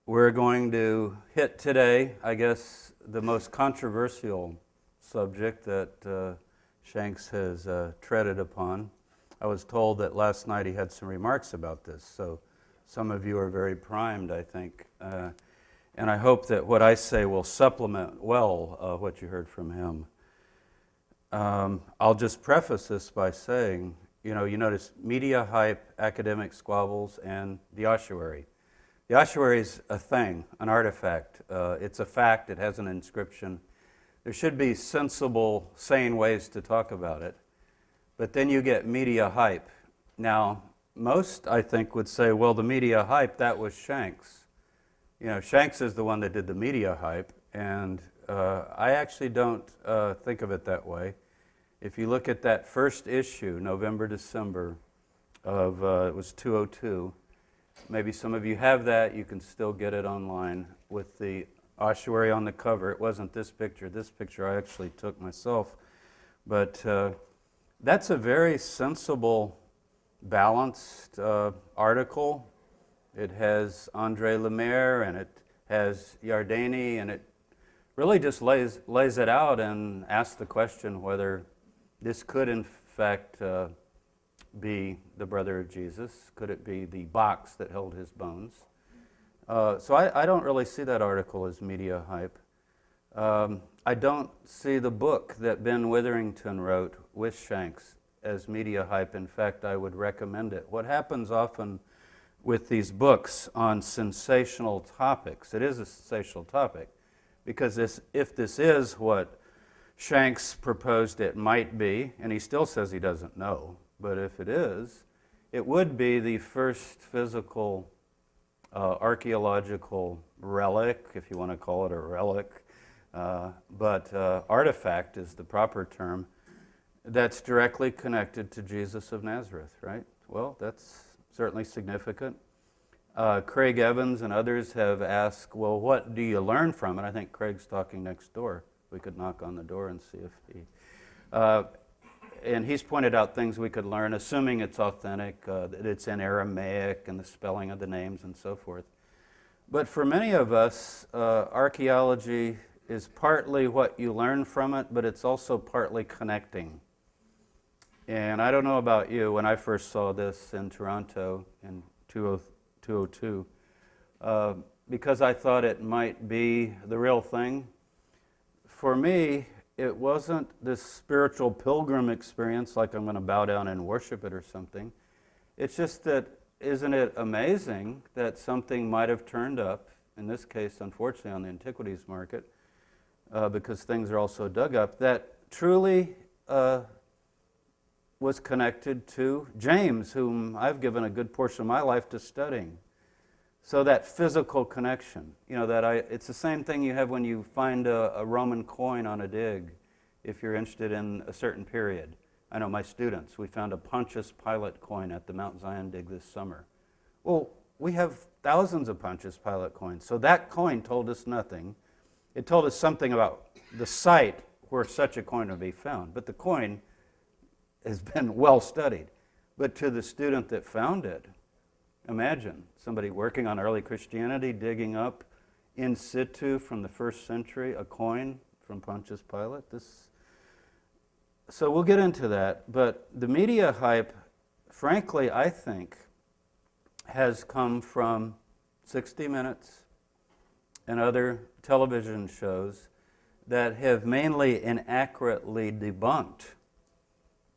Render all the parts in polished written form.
We're going to hit today, I guess, the most controversial subject that Shanks has treaded upon. I was told that last night he had some remarks about this, so some of you are very primed, I think. And I hope that what I say will supplement well what you heard from him. I'll just preface this by saying, you notice media hype, academic squabbles, and the ossuary. The ossuary is a thing, an artifact. It's a fact. It has an inscription. There should be sensible, sane ways to talk about it. But then you get media hype. Now, most, I think, would say, well, the media hype, that was Shanks. Shanks is the one that did the media hype, and I actually don't think of it that way. If you look at that first issue, November, December of, it was 202, maybe some of you have that. You can still get it online with the ossuary on the cover. It wasn't this picture. This picture I actually took myself. But that's a very sensible, balanced article. It has Andre Lemaire and it has Yardeni, and it really just lays it out and asks the question whether this could in fact be the brother of Jesus. Could it be the box that held his bones? So I don't really see that article as media hype. I don't see the book that Ben Witherington wrote with Shanks as media hype. In fact, I would recommend it. What happens often with these books on sensational topics, it is a sensational topic, because if this is what Shanks proposed it might be, and he still says he doesn't know, but if it is, it would be the first physical archaeological relic, if you want to call it a relic, but artifact is the proper term, that's directly connected to Jesus of Nazareth, right? Well, that's certainly significant. Craig Evans and others have asked, well, what do you learn from it? I think Craig's talking next door. We could knock on the door and see if he... and he's pointed out things we could learn, assuming it's authentic, that it's in Aramaic and the spelling of the names and so forth. But for many of us, archaeology is partly what you learn from it, but it's also partly connecting. And I don't know about you, when I first saw this in Toronto in 2002, because I thought it might be the real thing, for me, it wasn't this spiritual pilgrim experience like I'm going to bow down and worship it or something. It's just that, isn't it amazing that something might have turned up, in this case, unfortunately, on the antiquities market, because things are also dug up, that truly was connected to James, whom I've given a good portion of my life to studying. So that physical connection, it's the same thing you have when you find a Roman coin on a dig, if you're interested in a certain period. I know my students, we found a Pontius Pilate coin at the Mount Zion dig this summer. Well, we have thousands of Pontius Pilate coins, so that coin told us nothing. It told us something about the site where such a coin would be found, but the coin has been well studied. But to the student that found it, imagine somebody working on early Christianity digging up in situ from the first century a coin from Pontius Pilate. So we'll get into that, but the media hype, frankly, I think, has come from 60 Minutes and other television shows that have mainly inaccurately debunked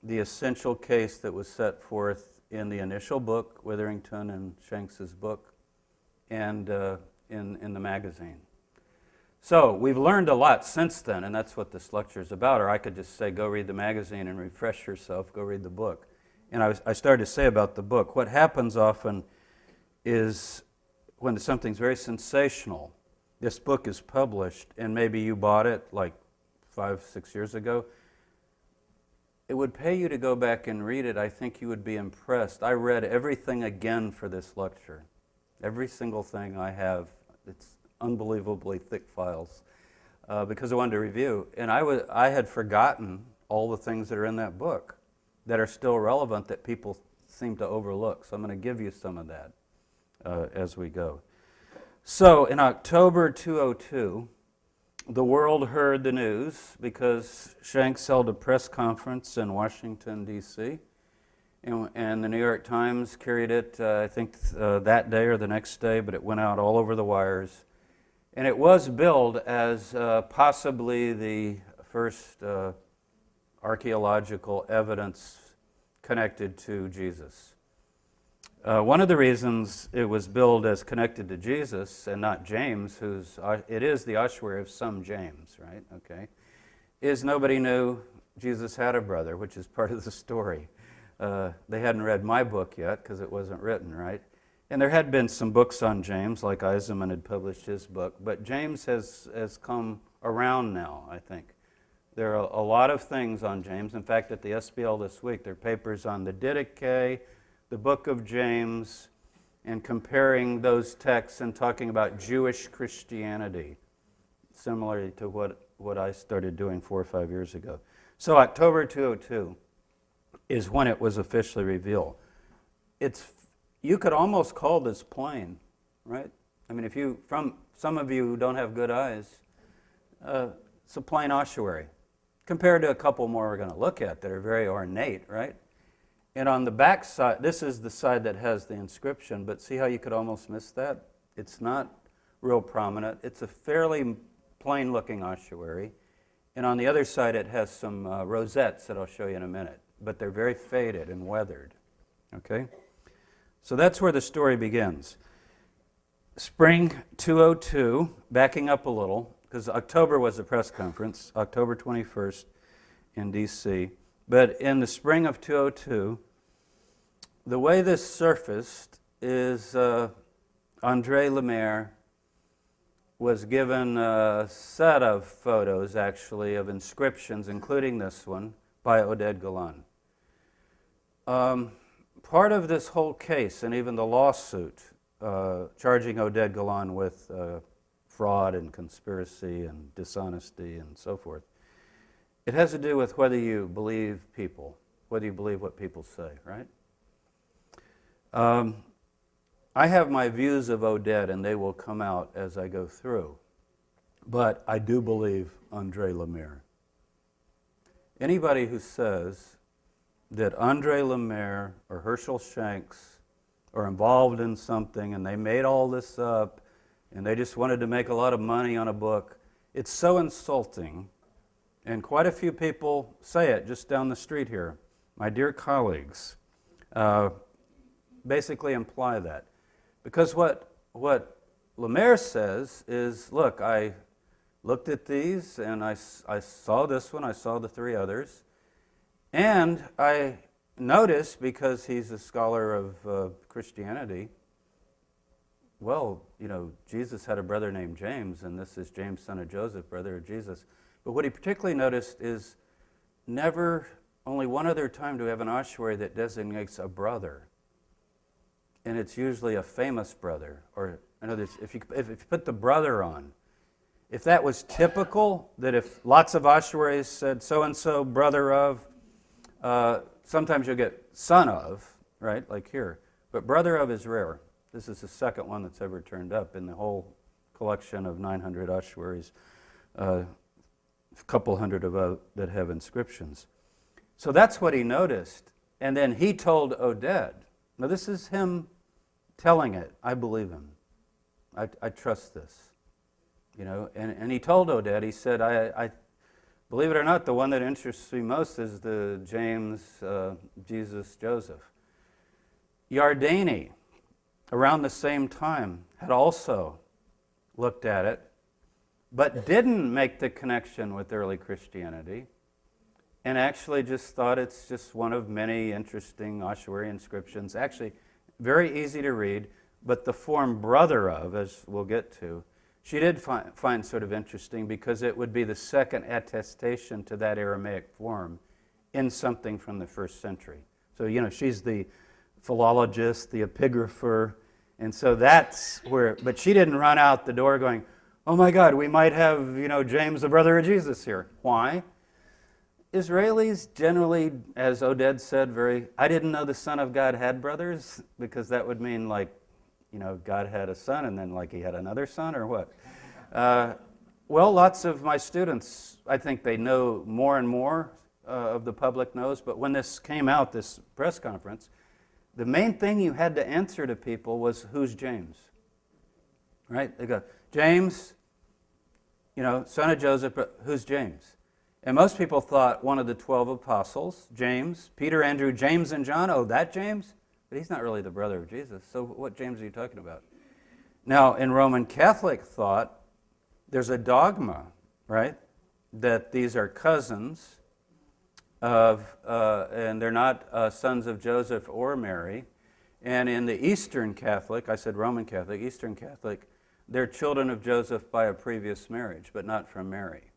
the essential case that was set forth in the initial book, Witherington and Shanks's book, and in the magazine. So we've learned a lot since then, and that's what this lecture is about. Or I could just say, go read the magazine and refresh yourself, go read the book. And I started to say about the book, what happens often is when something's very sensational, this book is published, and maybe you bought it like 5-6 years ago, it would pay you to go back and read it. I think you would be impressed. I read everything again for this lecture. Every single thing I have. It's unbelievably thick files because I wanted to review. And I had forgotten all the things that are in that book that are still relevant that people seem to overlook. So I'm going to give you some of that as we go. So in October 202, the world heard the news because Shanks held a press conference in Washington, D.C., and the New York Times carried it, I think, that day or the next day, but it went out all over the wires. And it was billed as possibly the first archaeological evidence connected to Jesus. One of the reasons it was billed as connected to Jesus and not James, it is the ossuary of some James, right? Okay, is nobody knew Jesus had a brother, which is part of the story. They hadn't read my book yet because it wasn't written, right? And there had been some books on James, like Eisenman had published his book, but James has come around now, I think. There are a lot of things on James. In fact, at the SBL this week, there are papers on the Didache, the book of James, and comparing those texts and talking about Jewish Christianity, similarly to what I started doing 4 or 5 years ago. So October 202 is when it was officially revealed. You could almost call this plain, right? I mean, some of you who don't have good eyes, it's a plain ossuary, compared to a couple more we're going to look at that are very ornate, right? And on the back side, this is the side that has the inscription, but see how you could almost miss that? It's not real prominent. It's a fairly plain-looking ossuary. And on the other side, it has some rosettes that I'll show you in a minute, but they're very faded and weathered, okay? So that's where the story begins. Spring 202, backing up a little, because October was the press conference, October 21st in D.C., but in the spring of 202, the way this surfaced is André Lemaire was given a set of photos, actually, of inscriptions, including this one, by Oded Golan. Part of this whole case, and even the lawsuit charging Oded Golan with fraud and conspiracy and dishonesty and so forth, it has to do with whether you believe people, whether you believe what people say, right? I have my views of Oded, and they will come out as I go through. But I do believe André Lemaire. Anybody who says that André Lemaire or Herschel Shanks are involved in something and they made all this up and they just wanted to make a lot of money on a book, it's so insulting. And quite a few people say it just down the street here. My dear colleagues basically imply that. Because what Lemaire says is, look, I looked at these and I saw this one, I saw the 3 others, and I noticed, because he's a scholar of Christianity, well, you know, Jesus had a brother named James, and this is James, son of Joseph, brother of Jesus. But what he particularly noticed is only one other time do we have an ossuary that designates a brother. And it's usually a famous brother. Or, in other words, if you put the brother on, if that was typical, that if lots of ossuaries said so-and-so, brother of, sometimes you'll get son of, right, like here. But brother of is rare. This is the second one that's ever turned up in the whole collection of 900 ossuaries. A couple hundred of that have inscriptions. So that's what he noticed. And then he told Oded. Now this is him telling it. I believe him. I trust this. You know, and he told Oded, he said, I believe it or not, the one that interests me most is the James, Jesus, Joseph. Yardeni, around the same time, had also looked at it, but didn't make the connection with early Christianity, and actually just thought it's just one of many interesting ossuary inscriptions. Actually, very easy to read, but the form brother of, as we'll get to, she did find sort of interesting because it would be the second attestation to that Aramaic form in something from the 1st century. So, you know, she's the philologist, the epigrapher, and so that's where, but she didn't run out the door going, oh my God, we might have, you know, James, the brother of Jesus here. Why? Israelis generally, as Oded said, I didn't know the Son of God had brothers, because that would mean like God had a son and then like he had another son or what? Well, lots of my students, I think they know more and more of the public knows, but when this came out, this press conference, the main thing you had to answer to people was, who's James? Right? They go, James, son of Joseph, but who's James? And most people thought one of the 12 apostles, James, Peter, Andrew, James, and John. Oh, that James? But he's not really the brother of Jesus. So what James are you talking about? Now, in Roman Catholic thought, there's a dogma, right, that these are cousins of, and they're not sons of Joseph or Mary. And in the Eastern Catholic, I said Roman Catholic, Eastern Catholic, they're children of Joseph by a previous marriage, but not from Mary.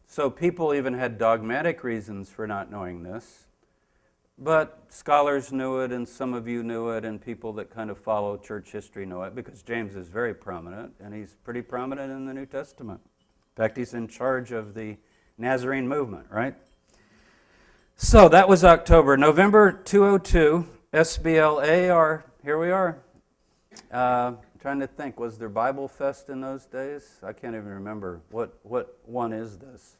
So people even had dogmatic reasons for not knowing this. But scholars knew it, and some of you knew it, and people that kind of follow church history know it, because James is very prominent, and he's pretty prominent in the New Testament. In fact, he's in charge of the Nazarene movement, right? So that was October. November 2002, SBLA, here we are. Trying to think, was there Bible Fest in those days? I can't even remember. What one is this?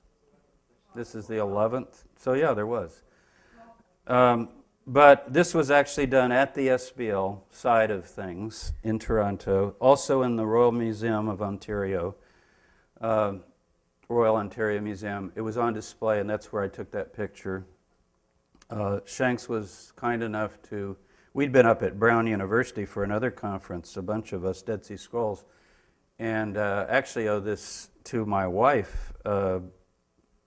This is the 11th? So yeah, there was. But this was actually done at the SBL side of things in Toronto, also in the Royal Museum of Ontario, Royal Ontario Museum. It was on display, and that's where I took that picture. Shanks was kind enough to, we'd been up at Brown University for another conference, a bunch of us, Dead Sea Scrolls, and actually owe this to my wife.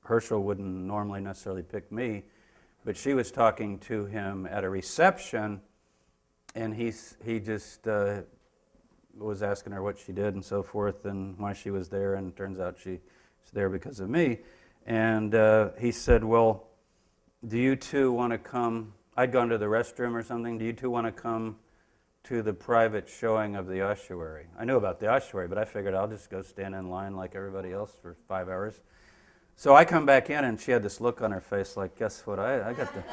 Herschel wouldn't normally necessarily pick me, but she was talking to him at a reception, and he just was asking her what she did and so forth, and why she was there, and it turns out she's there because of me. And he said, well, do you two want to come? I'd gone to the restroom or something. Do you two want to come to the private showing of the ossuary? I knew about the ossuary, but I figured I'll just go stand in line like everybody else for 5 hours. So I come back in, and she had this look on her face like, guess what? I got the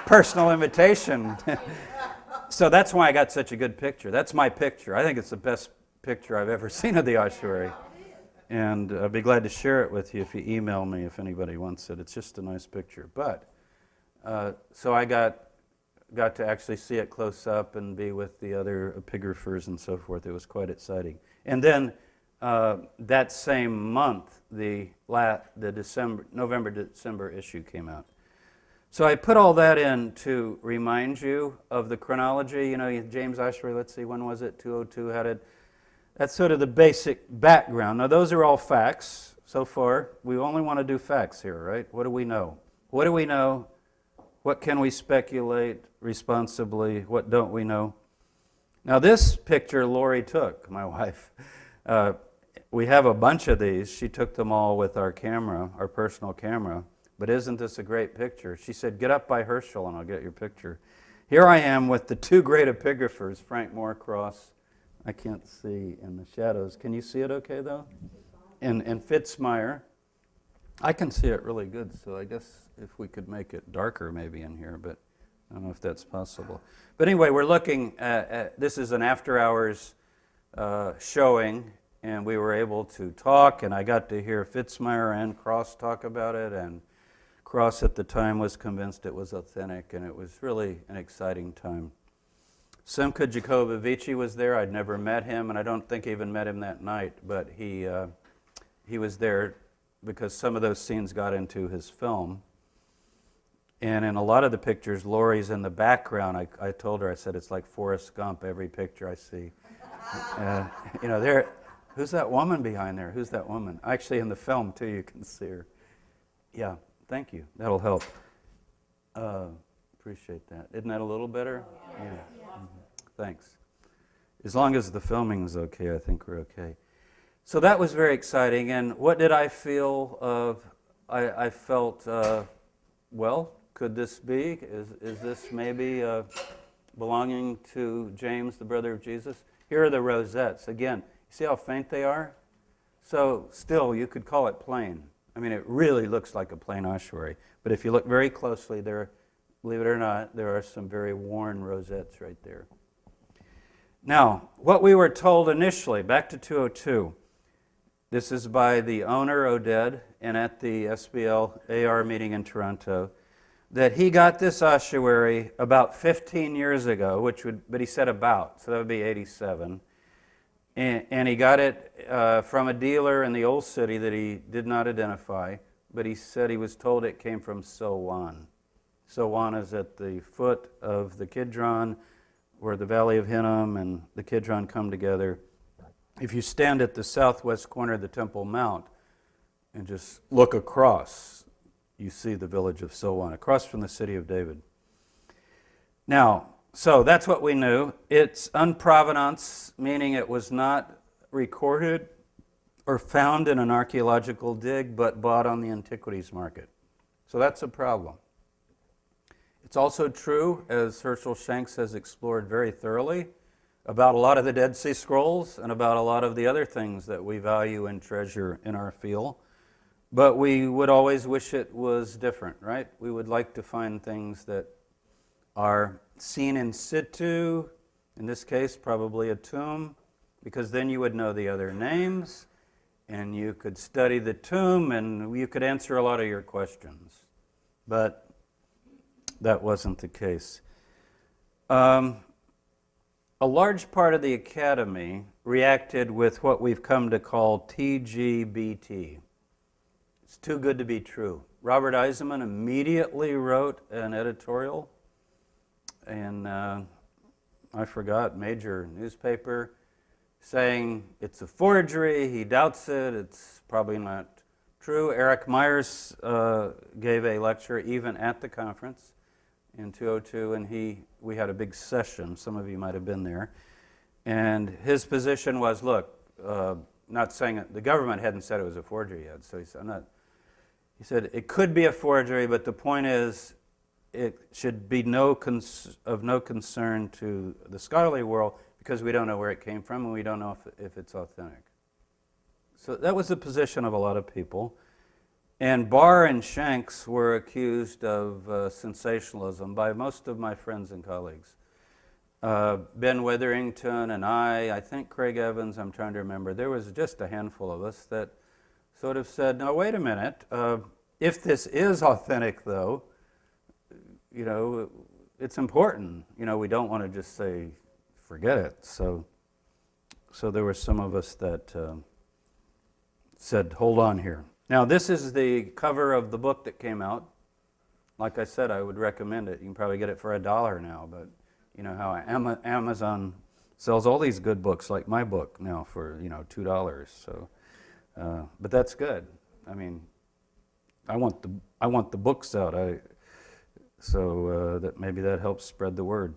personal invitation. So that's why I got such a good picture. That's my picture. I think it's the best picture I've ever seen of the ossuary. And I'd be glad to share it with you if you email me if anybody wants it. It's just a nice picture. But so I got to actually see it close up and be with the other epigraphers and so forth. It was quite exciting. And then that same month, the November-December issue came out. So I put all that in to remind you of the chronology. James Ossuary, let's see, when was it? 202, that's sort of the basic background. Now, those are all facts so far. We only want to do facts here, right? What do we know? What do we know? What can we speculate responsibly? What don't we know? Now, this picture Lori took, my wife. We have a bunch of these. She took them all with our camera, our personal camera. But isn't this a great picture? She said, get up by Herschel and I'll get your picture. Here I am with the two great epigraphers, Frank Moorcross. I can't see in the shadows. Can you see it okay, though? And Fitzmyer. I can see it really good, so I guess if we could make it darker maybe in here, but I don't know if that's possible. But anyway, we're looking at this is an after-hours showing, and we were able to talk, and I got to hear Fitzmyer and Cross talk about it, and Cross at the time was convinced it was authentic, and it was really an exciting time. Simca Jacobovici was there. I'd never met him, and I don't think I even met him that night, but he was there because some of those scenes got into his film. And in a lot of the pictures, Lori's in the background. I told her, I said, it's like Forrest Gump, every picture I see. Who's that woman behind there? Who's that woman? Actually, in the film, too, you can see her. Yeah, thank you. That'll help. Appreciate that. Isn't that a little better? Yeah. Mm-hmm. Thanks. As long as the filming is okay, I think we're okay. So that was very exciting. And what did I feel of? I felt, well, could this be? Is this maybe belonging to James, the brother of Jesus? Here are the rosettes. Again, you see how faint they are? So still, you could call it plain. I mean, it really looks like a plain ossuary. But if you look very closely there, believe it or not, there are some very worn rosettes right there. Now, what we were told initially, back to 202, this is by the owner, Oded, and at the SBL AR meeting in Toronto, that he got this ossuary about 15 years ago, but he said about, so that would be 87. And he got it from a dealer in the old city that he did not identify, but he said he was told it came from Silwan. Silwan is at the foot of the Kidron, where the Valley of Hinnom and the Kidron come together. If you stand at the southwest corner of the Temple Mount and just look across, you see the village of Silwan, across from the city of David. Now, so that's what we knew. It's unprovenance, meaning it was not recorded or found in an archaeological dig, but bought on the antiquities market. So that's a problem. It's also true, as Herschel Shanks has explored very thoroughly, about a lot of the Dead Sea Scrolls and about a lot of the other things that we value and treasure in our field. But we would always wish it was different, right? We would like to find things that are seen in situ, in this case probably a tomb, because then you would know the other names and you could study the tomb and you could answer a lot of your questions. But that wasn't the case. A large part of the Academy reacted with what we've come to call TGBT. It's too good to be true. Robert Eisenman immediately wrote an editorial in, I forgot, major newspaper, saying it's a forgery, he doubts it, it's probably not true. Eric Myers gave a lecture even at the conference in 202, and we had a big session. Some of you might have been there. And his position was, look, not saying it, the government hadn't said it was a forgery yet, so he said it could be a forgery, but the point is it should be of no concern to the scholarly world because we don't know where it came from and we don't know if it's authentic. So that was the position of a lot of people. And Barr and Shanks were accused of sensationalism by most of my friends and colleagues. Ben Witherington and I think Craig Evans, I'm trying to remember, there was just a handful of us that sort of said, no, wait a minute, if this is authentic though, you know, it's important. You know, we don't want to just say, forget it. So there were some of us that said, hold on here. Now, this is the cover of the book that came out. Like I said, I would recommend it. You can probably get it for $1 now, but you know how Amazon sells all these good books, like my book now, for $2. So, but that's good. I mean, I want the books out. So that maybe that helps spread the word.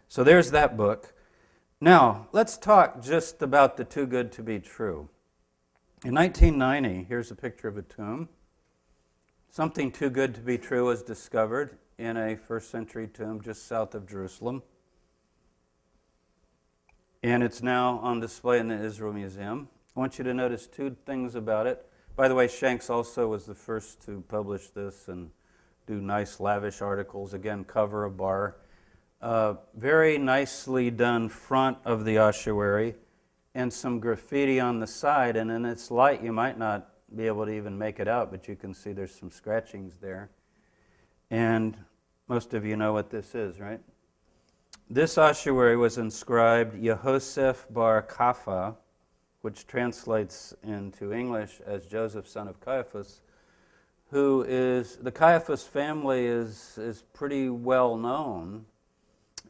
So there's that book. Now let's talk just about the too good to be true. In 1990, here's a picture of a tomb. Something too good to be true was discovered in a first century tomb just south of Jerusalem. And it's now on display in the Israel Museum. I want you to notice two things about it. By the way, Shanks also was the first to publish this and do nice, lavish articles. Again, cover of Barr. Very nicely done front of the ossuary, and some graffiti on the side, and in its light you might not be able to even make it out, but you can see there's some scratchings there. And most of you know what this is, right? This ossuary was inscribed Yehoseph bar Kapha, which translates into English as Joseph, son of Caiaphas, who is, the Caiaphas family is pretty well known,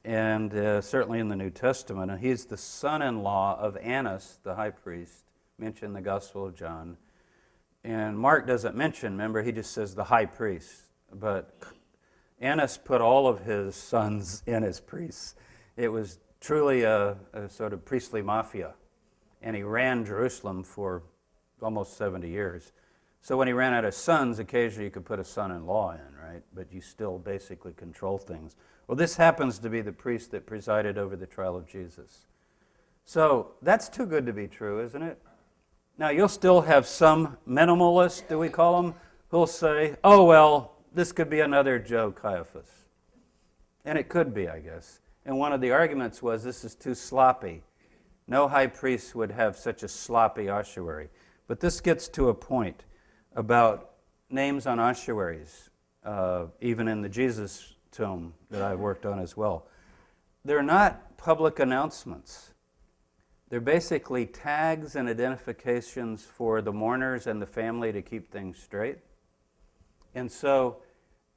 and certainly in the New Testament. And he's the son-in-law of Annas, the high priest, mentioned in the Gospel of John. And Mark doesn't mention, remember, he just says the high priest. But Annas put all of his sons in as priests. It was truly a sort of priestly mafia. And he ran Jerusalem for almost 70 years. So when he ran out of sons, occasionally you could put a son-in-law in, right? But you still basically control things. Well, this happens to be the priest that presided over the trial of Jesus. So that's too good to be true, isn't it? Now, you'll still have some minimalist, do we call them, who'll say, oh, well, this could be another Joe Caiaphas. And it could be, I guess. And one of the arguments was this is too sloppy. No high priest would have such a sloppy ossuary. But this gets to a point about names on ossuaries, even in the Jesus tomb that I've worked on as well. They're not public announcements. They're basically tags and identifications for the mourners and the family to keep things straight. And so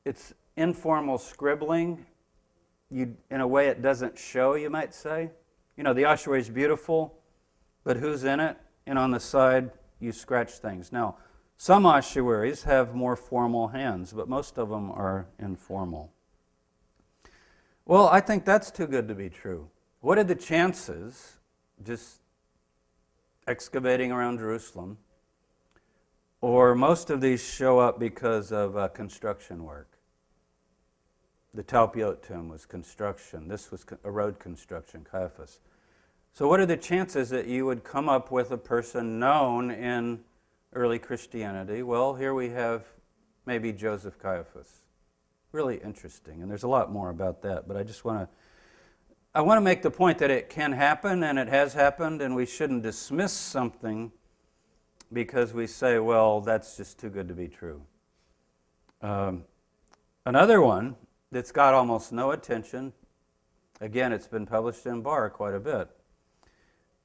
it's informal scribbling. In a way it doesn't show, you might say. You know, the ossuary is beautiful, but who's in it? And on the side, you scratch things. Now, some ossuaries have more formal hands, but most of them are informal. Well, I think that's too good to be true. What are the chances, just excavating around Jerusalem, or most of these show up because of construction work? The Talpiot tomb was construction. This was a road construction, Caiaphas. So what are the chances that you would come up with a person known in early Christianity? Well, here we have maybe Joseph Caiaphas. Really interesting, and there's a lot more about that, but I want to make the point that it can happen, and it has happened, and we shouldn't dismiss something because we say, well, that's just too good to be true. Another one that's got almost no attention, again, it's been published in Bar quite a bit,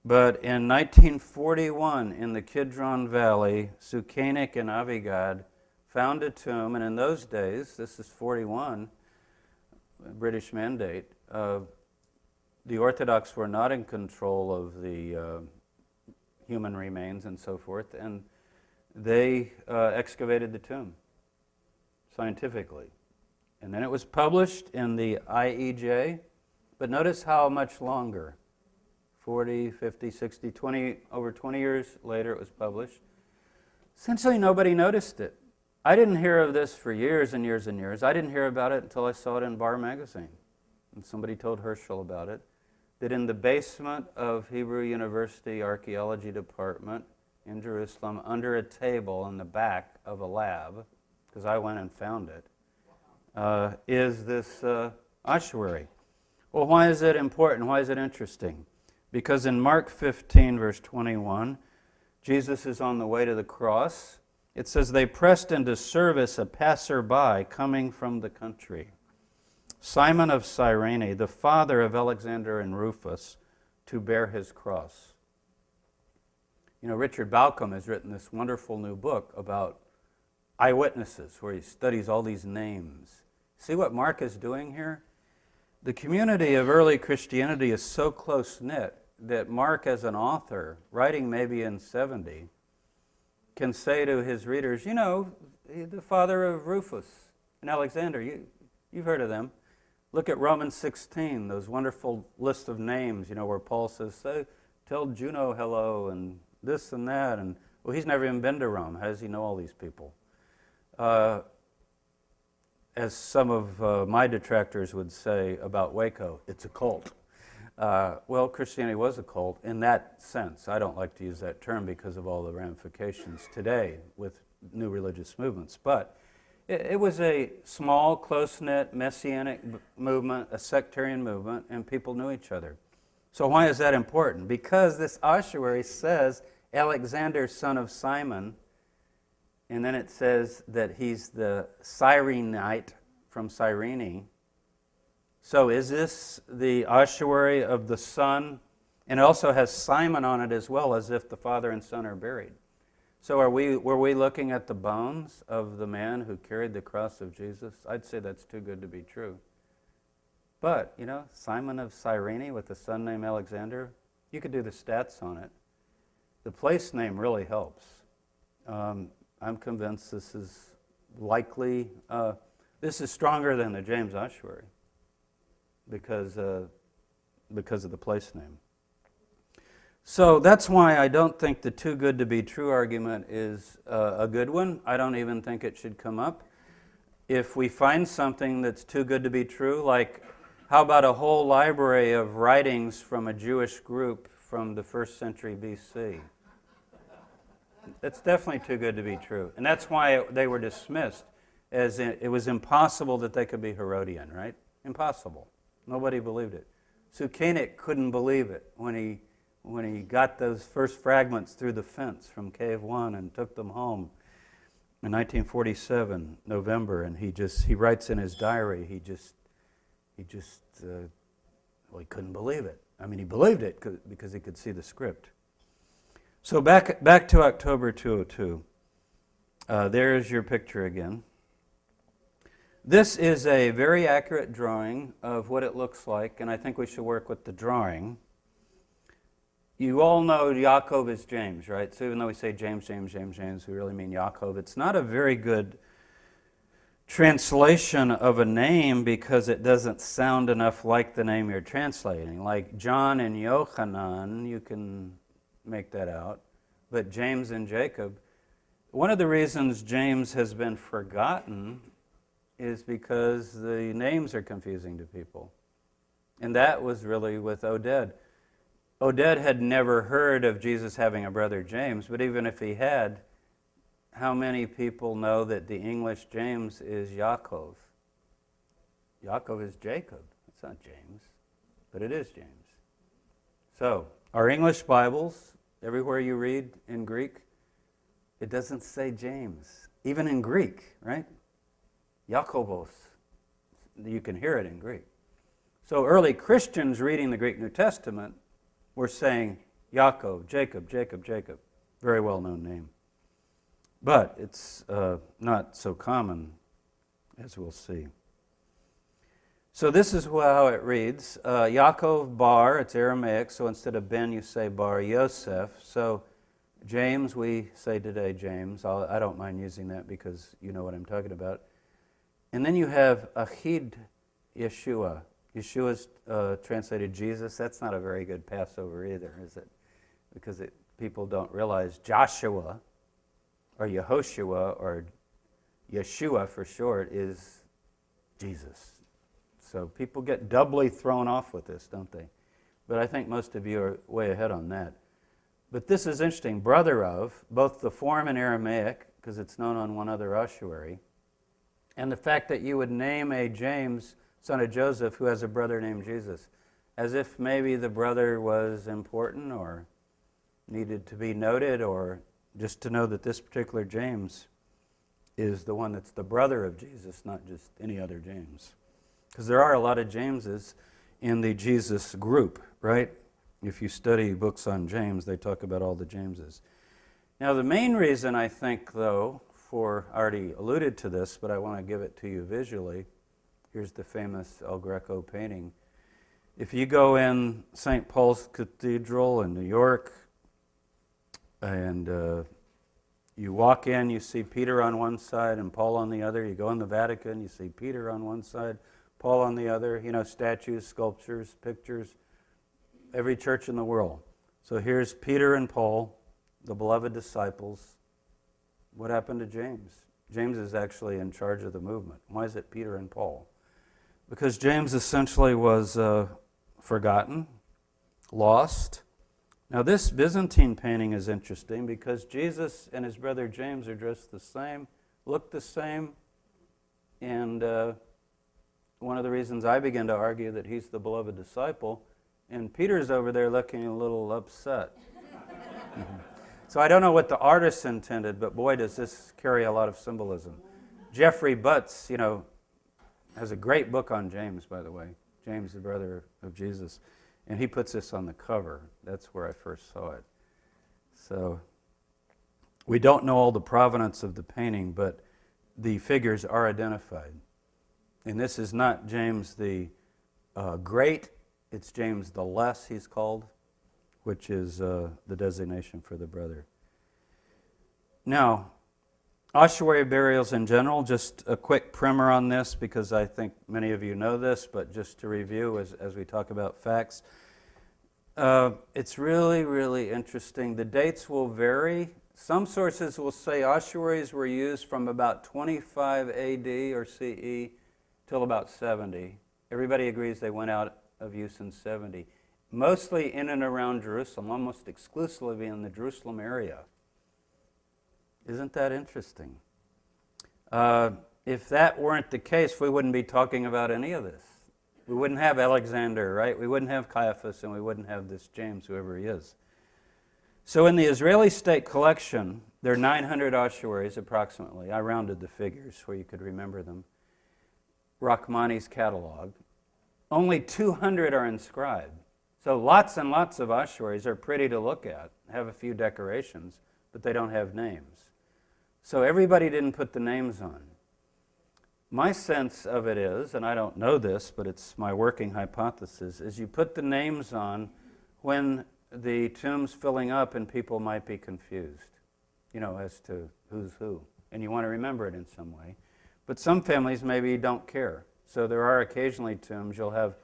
but in 1941 in the Kidron Valley, Sukenik and Avigad found a tomb, and in those days, this is 41, British Mandate, the Orthodox were not in control of the human remains and so forth, and they excavated the tomb scientifically. And then it was published in the IEJ, but notice how much longer, 40, 50, 60, 20, over 20 years later it was published. Essentially nobody noticed it. I didn't hear of this for years and years and years. I didn't hear about it until I saw it in Bar magazine. And somebody told Herschel about it, that in the basement of Hebrew University Archaeology Department in Jerusalem, under a table in the back of a lab, because I went and found it, is this ossuary. Well, why is it important? Why is it interesting? Because in Mark 15, verse 21, Jesus is on the way to the cross. It says, they pressed into service a passerby coming from the country, Simon of Cyrene, the father of Alexander and Rufus, to bear his cross. You know, Richard Balcom has written this wonderful new book about eyewitnesses, where he studies all these names. See what Mark is doing here? The community of early Christianity is so close-knit that Mark, as an author, writing maybe in 70, can say to his readers, you know, the father of Rufus and Alexander, you've heard of them. Look at Romans 16, those wonderful list of names, you know, where Paul says, tell Juno hello, and this and that, and, well, he's never even been to Rome. How does he know all these people? As some of my detractors would say about Waco, it's a cult. Well, Christianity was a cult in that sense. I don't like to use that term because of all the ramifications today with new religious movements. But it was a small, close-knit, messianic movement, a sectarian movement, and people knew each other. So why is that important? Because this ossuary says Alexander, son of Simon, and then it says that he's the Cyrenite from Cyrene. So is this the ossuary of the son? And it also has Simon on it as well, as if the father and son are buried. So were we looking at the bones of the man who carried the cross of Jesus? I'd say that's too good to be true. But, you know, Simon of Cyrene with a son named Alexander, you could do the stats on it. The place name really helps. I'm convinced this is likely, this is stronger than the James ossuary because of the place name. So that's why I don't think the too good to be true argument is a good one. I don't even think it should come up. If we find something that's too good to be true, like how about a whole library of writings from a Jewish group from the 1st century BC? That's definitely too good to be true. And that's why they were dismissed, as it was impossible that they could be Herodian, right? Impossible. Nobody believed it. Sukenik couldn't believe it when he got those first fragments through the fence from Cave 1 and took them home in 1947, November, and he writes in his diary, he couldn't believe it. I mean, he believed it because he could see the script. So back to October 202. There's your picture again. This is a very accurate drawing of what it looks like, and I think we should work with the drawing. You all know Yaakov is James, right? So even though we say James, we really mean Yaakov. It's not a very good translation of a name because it doesn't sound enough like the name you're translating. Like John and Yochanan, you can make that out. But James and Jacob, one of the reasons James has been forgotten is because the names are confusing to people. And that was really with Oded. Oded had never heard of Jesus having a brother James, but even if he had, how many people know that the English James is Yaakov? Yaakov is Jacob. It's not James, but it is James. So, our English Bibles, everywhere you read in Greek, it doesn't say James. Even in Greek, right? Yaakobos. You can hear it in Greek. So early Christians reading the Greek New Testament were saying Yaakov, Jacob. Very well-known name. But it's not so common, as we'll see. So this is how it reads. Yaakov Bar, it's Aramaic, so instead of Ben you say Bar Yosef. So James, we say today James. I don't mind using that because you know what I'm talking about. And then you have Achid Yeshua. Yeshua's translated Jesus. That's not a very good Passover either, is it? Because people don't realize Joshua or Yehoshua or Yeshua for short is Jesus. So people get doubly thrown off with this, don't they? But I think most of you are way ahead on that. But this is interesting. Brother of, both the form in Aramaic, because it's known on one other ossuary, and the fact that you would name a James, son of Joseph, who has a brother named Jesus, as if maybe the brother was important or needed to be noted, or just to know that this particular James is the one that's the brother of Jesus, not just any other James. Because there are a lot of Jameses in the Jesus group, right? If you study books on James, they talk about all the Jameses. Now, the main reason I think, though, I already alluded to this, but I want to give it to you visually. Here's the famous El Greco painting. If you go in St. Paul's Cathedral in New York, and you walk in, you see Peter on one side and Paul on the other. You go in the Vatican, you see Peter on one side, Paul on the other. You know, statues, sculptures, pictures. Every church in the world. So here's Peter and Paul, the beloved disciples. What happened to James? James is actually in charge of the movement. Why is it Peter and Paul? Because James essentially was forgotten, lost. Now this Byzantine painting is interesting because Jesus and his brother James are dressed the same, look the same, and one of the reasons I begin to argue that he's the beloved disciple, and Peter's over there looking a little upset. So I don't know what the artist intended, but boy, does this carry a lot of symbolism. Jeffrey Butts, has a great book on James, by the way. James, the brother of Jesus. And he puts this on the cover. That's where I first saw it. So we don't know all the provenance of the painting, but the figures are identified. And this is not James the Great, it's James the Less, he's called, which is the designation for the brother. Now, ossuary burials in general, just a quick primer on this because I think many of you know this, but just to review as we talk about facts. It's really, really interesting. The dates will vary. Some sources will say ossuaries were used from about 25 AD or CE till about 70. Everybody agrees they went out of use in 70. Mostly in and around Jerusalem, almost exclusively in the Jerusalem area. Isn't that interesting? If that weren't the case, we wouldn't be talking about any of this. We wouldn't have Alexander, right? We wouldn't have Caiaphas, and we wouldn't have this James, whoever he is. So in the Israeli state collection, there are 900 ossuaries approximately. I rounded the figures where you could remember them. Rachmani's catalog. Only 200 are inscribed. So lots and lots of ossuaries are pretty to look at, have a few decorations, but they don't have names. So everybody didn't put the names on. My sense of it is, and I don't know this, but it's my working hypothesis, is you put the names on when the tomb's filling up and people might be confused, as to who's who. And you want to remember it in some way. But some families maybe don't care. So there are occasionally tombs, you'll have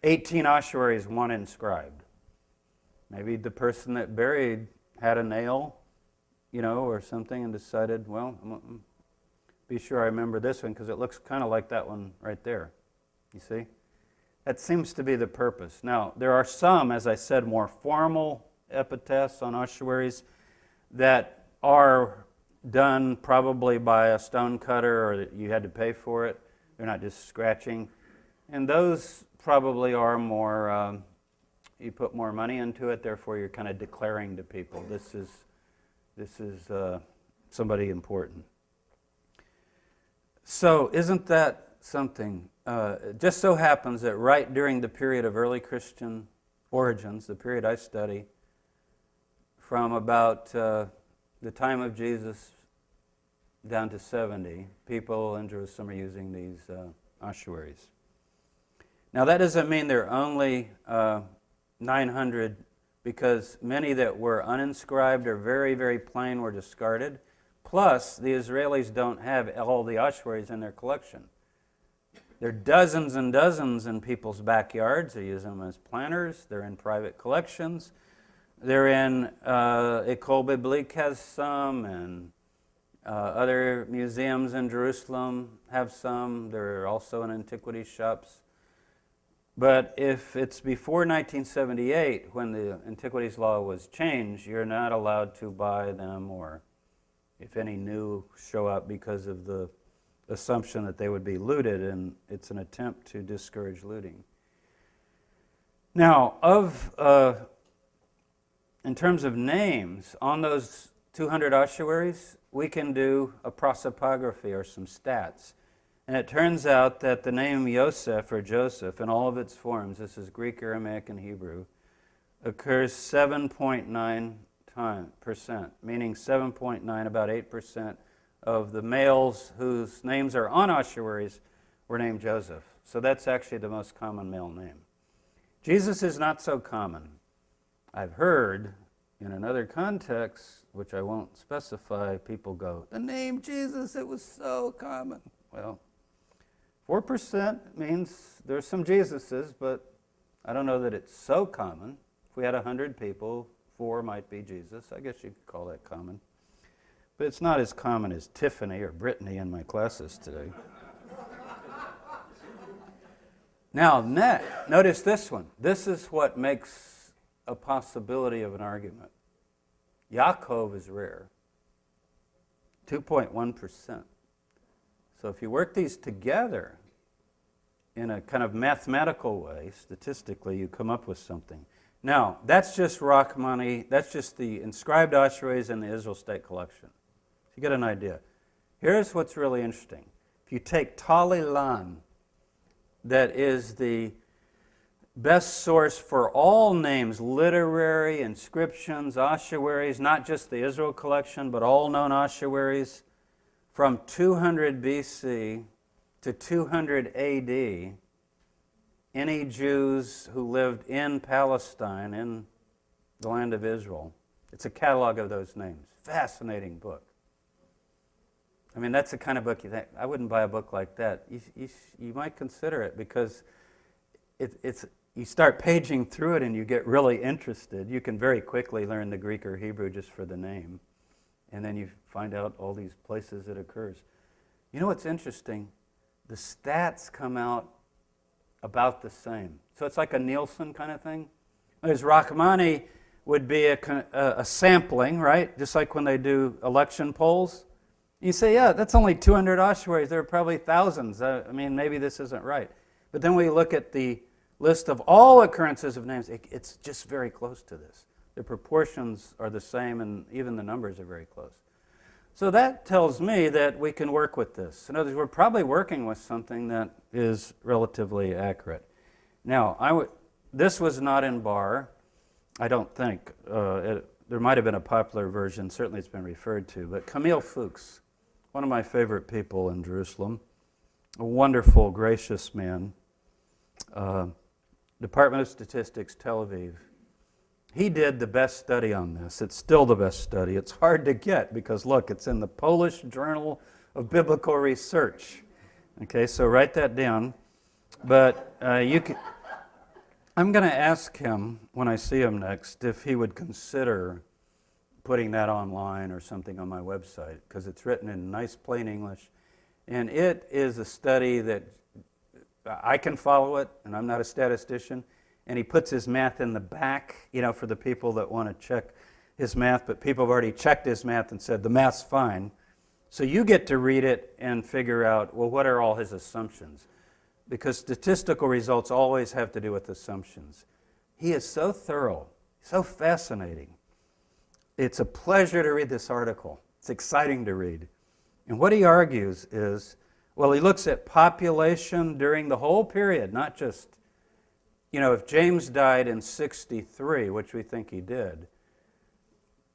18 ossuaries, one inscribed. Maybe the person that buried had a nail, or something and decided, well, be sure I remember this one because it looks kind of like that one right there. You see? That seems to be the purpose. Now, there are some, as I said, more formal epitaphs on ossuaries that are done probably by a stone cutter or that you had to pay for it. They're not just scratching. And those probably are more, you put more money into it, therefore you're kind of declaring to people, this is somebody important. So isn't that something? It just so happens that right during the period of early Christian origins, the period I study, from about the time of Jesus down to 70, people in Jerusalem are using these ossuaries. Now that doesn't mean there are only 900, because many that were uninscribed or very, very plain were discarded. Plus, the Israelis don't have all the ossuaries in their collection. There are dozens and dozens in people's backyards. They use them as planters. They're in private collections. They're in École Biblique has some, and other museums in Jerusalem have some. There are also in antiquities shops. But if it's before 1978, when the antiquities law was changed, you're not allowed to buy them, or if any new show up, because of the assumption that they would be looted, and it's an attempt to discourage looting. Now, in terms of names, on those 200 ossuaries, we can do a prosopography or some stats. And it turns out that the name Yosef or Joseph in all of its forms, this is Greek, Aramaic, and Hebrew, occurs 7.9%, meaning 7.9, about 8% of the males whose names are on ossuaries were named Joseph. So that's actually the most common male name. Jesus is not so common. I've heard in another context, which I won't specify, people go, the name Jesus, it was so common. Well, 4% means there's some Jesuses, but I don't know that it's so common. If we had 100 people, 4 might be Jesus. I guess you could call that common. But it's not as common as Tiffany or Brittany in my classes today. Now, notice this one. This is what makes a possibility of an argument. Yaakov is rare, 2.1%. So if you work these together in a kind of mathematical way, statistically, you come up with something. Now, that's just Rachmani, that's just the inscribed ossuaries in the Israel State Collection. So you get an idea. Here's what's really interesting. If you take Talilan, that is the best source for all names, literary, inscriptions, ossuaries, not just the Israel collection, but all known ossuaries, from 200 BC to 200 AD, any Jews who lived in Palestine, in the land of Israel, it's a catalog of those names. Fascinating book. I mean, that's the kind of book you think, I wouldn't buy a book like that. You might consider it, because you start paging through it and you get really interested. You can very quickly learn the Greek or Hebrew just for the name. And then you find out all these places it occurs. You know what's interesting? The stats come out about the same. So it's like a Nielsen kind of thing. Whereas Rachmani would be a sampling, right? Just like when they do election polls. You say, yeah, that's only 200 ossuaries. There are probably thousands. I mean, maybe this isn't right. But then we look at the list of all occurrences of names, it's just very close to this. The proportions are the same, and even the numbers are very close. So that tells me that we can work with this. In other words, we're probably working with something that is relatively accurate. Now, this was not in Bar, I don't think. There might have been a popular version, certainly it's been referred to, but Camille Fuchs, one of my favorite people in Jerusalem, a wonderful, gracious man, Department of Statistics, Tel Aviv. He did the best study on this. It's still the best study. It's hard to get because, look, it's in the Polish Journal of Biblical Research. Okay, so write that down. But I'm going to ask him when I see him next if he would consider putting that online or something on my website, because it's written in nice plain English. And it is a study that I can follow it, and I'm not a statistician. And he puts his math in the back, for the people that want to check his math, but people have already checked his math and said the math's fine. So you get to read it and figure out, well, what are all his assumptions? Because statistical results always have to do with assumptions. He is so thorough, so fascinating. It's a pleasure to read this article. It's exciting to read. And what he argues is, well, he looks at population during the whole period, not just, if James died in 63, which we think he did,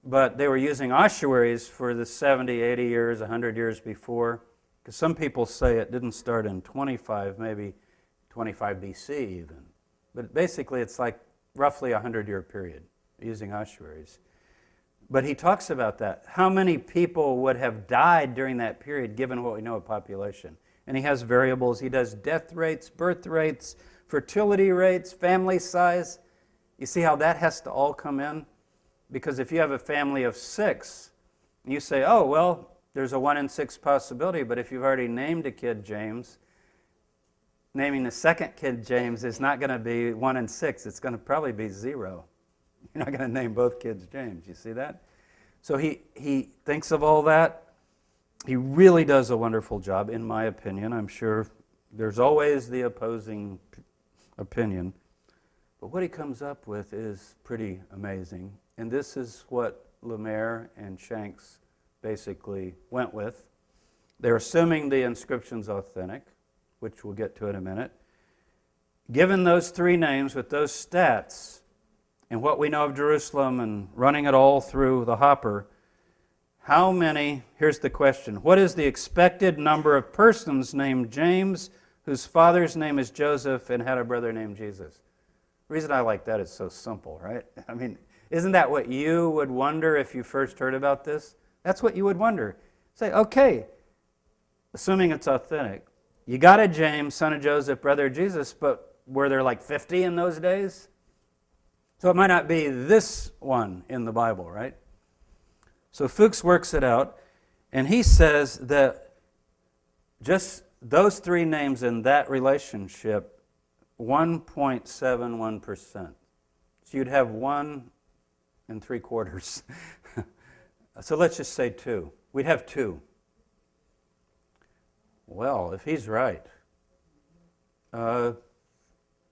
but they were using ossuaries for the 70, 80 years, 100 years before, because some people say it didn't start in 25, maybe 25 BC even. But basically it's like roughly a 100-year period using ossuaries. But he talks about that. How many people would have died during that period given what we know of population? And he has variables. He does death rates, birth rates, fertility rates, family size. You see how that has to all come in? Because if you have a family of 6, you say, oh, well, there's a 1 in 6 possibility, but if you've already named a kid James, naming the second kid James is not going to be 1 in 6. It's going to probably be 0. You're not going to name both kids James. You see that? So he thinks of all that. He really does a wonderful job, in my opinion. I'm sure there's always the opposing opinion. But what he comes up with is pretty amazing. And this is what Lemaire and Shanks basically went with. They're assuming the inscription's authentic, which we'll get to in a minute. Given those 3 names with those stats, and what we know of Jerusalem and running it all through the hopper, how many, here's the question, what is the expected number of persons named James whose father's name is Joseph and had a brother named Jesus? The reason I like that is so simple, right? I mean, isn't that what you would wonder if you first heard about this? That's what you would wonder. Say, okay, assuming it's authentic, you got a James, son of Joseph, brother of Jesus, but were there like 50 in those days? So it might not be this one in the Bible, right? So Fuchs works it out, and he says that just those 3 names in that relationship, 1.71%. So you'd have 1 3/4. So let's just say 2. We'd have 2. Well, if he's right,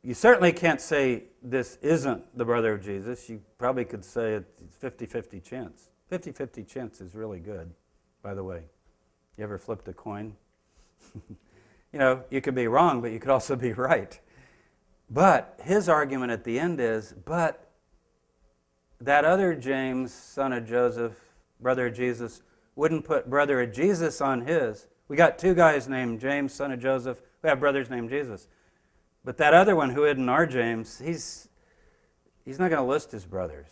you certainly can't say this isn't the brother of Jesus. You probably could say it's 50-50 chance. 50-50 chance is really good, by the way. You ever flipped a coin? You could be wrong, but you could also be right. But his argument at the end is, but that other James, son of Joseph, brother of Jesus, wouldn't put brother of Jesus on his. We got 2 guys named James, son of Joseph, who have brothers named Jesus. But that other one who isn't our James, he's not going to list his brothers.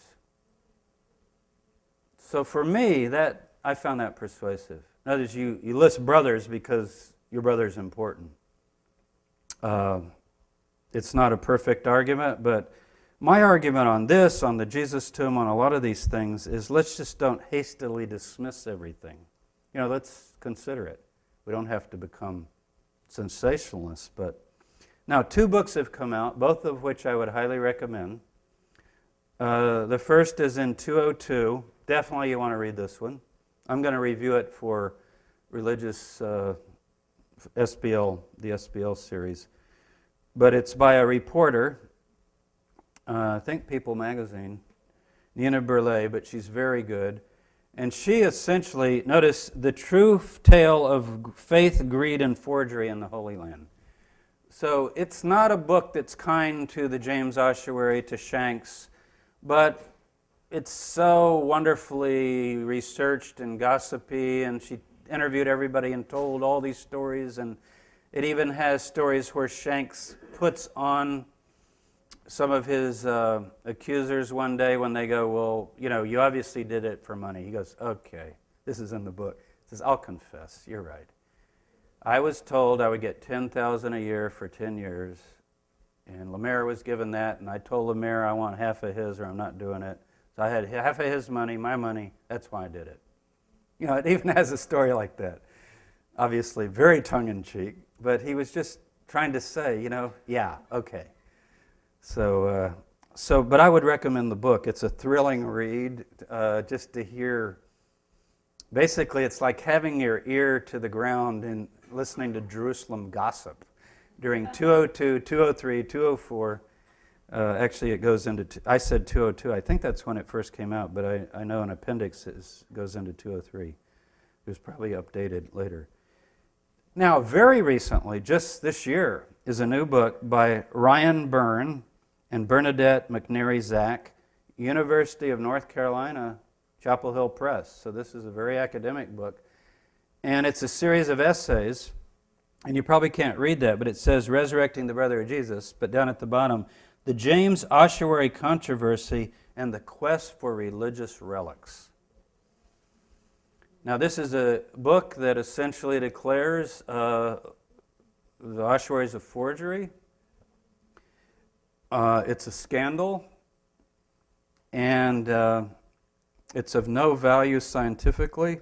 So for me, I found that persuasive. In other words, you list brothers because your brother's important. It's not a perfect argument, but my argument on this, on the Jesus tomb, on a lot of these things, is let's just don't hastily dismiss everything. Let's consider it. We don't have to become sensationalists, but now 2 books have come out, both of which I would highly recommend. The first is in 202. Definitely you want to read this one. I'm going to review it for religious SBL, the SBL series. but it's by a reporter, I think People magazine, Nina Burleigh, but she's very good. And she essentially, notice, the true tale of faith, greed, and forgery in the Holy Land. So it's not a book that's kind to the James Ossuary, to Shanks, but it's so wonderfully researched and gossipy, and she interviewed everybody and told all these stories, and it even has stories where Shanks puts on some of his accusers one day when they go, well, you know, you obviously did it for money. He goes, okay, this is in the book. He says, I'll confess, you're right. I was told I would get $10,000 a year for 10 years, and Lemaire was given that, and I told Lemaire I want half of his or I'm not doing it. So I had half of his money, my money, that's why I did it. You know, it even has a story like that. Obviously, very tongue-in-cheek, but he was just trying to say, you know, yeah, okay. So, but I would recommend the book. It's a thrilling read, just to hear. Basically, it's like having your ear to the ground and listening to Jerusalem gossip during 202, 203, 204. Actually, it goes into, I said 202. I think that's when it first came out, but I know an appendix goes into 203. It was probably updated later. Now, very recently, just this year, is a new book by Ryan Byrne and Bernadette McNary Zach, University of North Carolina, Chapel Hill Press. So this is a very academic book. And it's a series of essays, and you probably can't read that, but it says Resurrecting the Brother of Jesus, but down at the bottom, the James Ossuary Controversy and the Quest for Religious Relics. Now this is a book that essentially declares the ossuaries of forgery. It's a scandal, and it's of no value scientifically,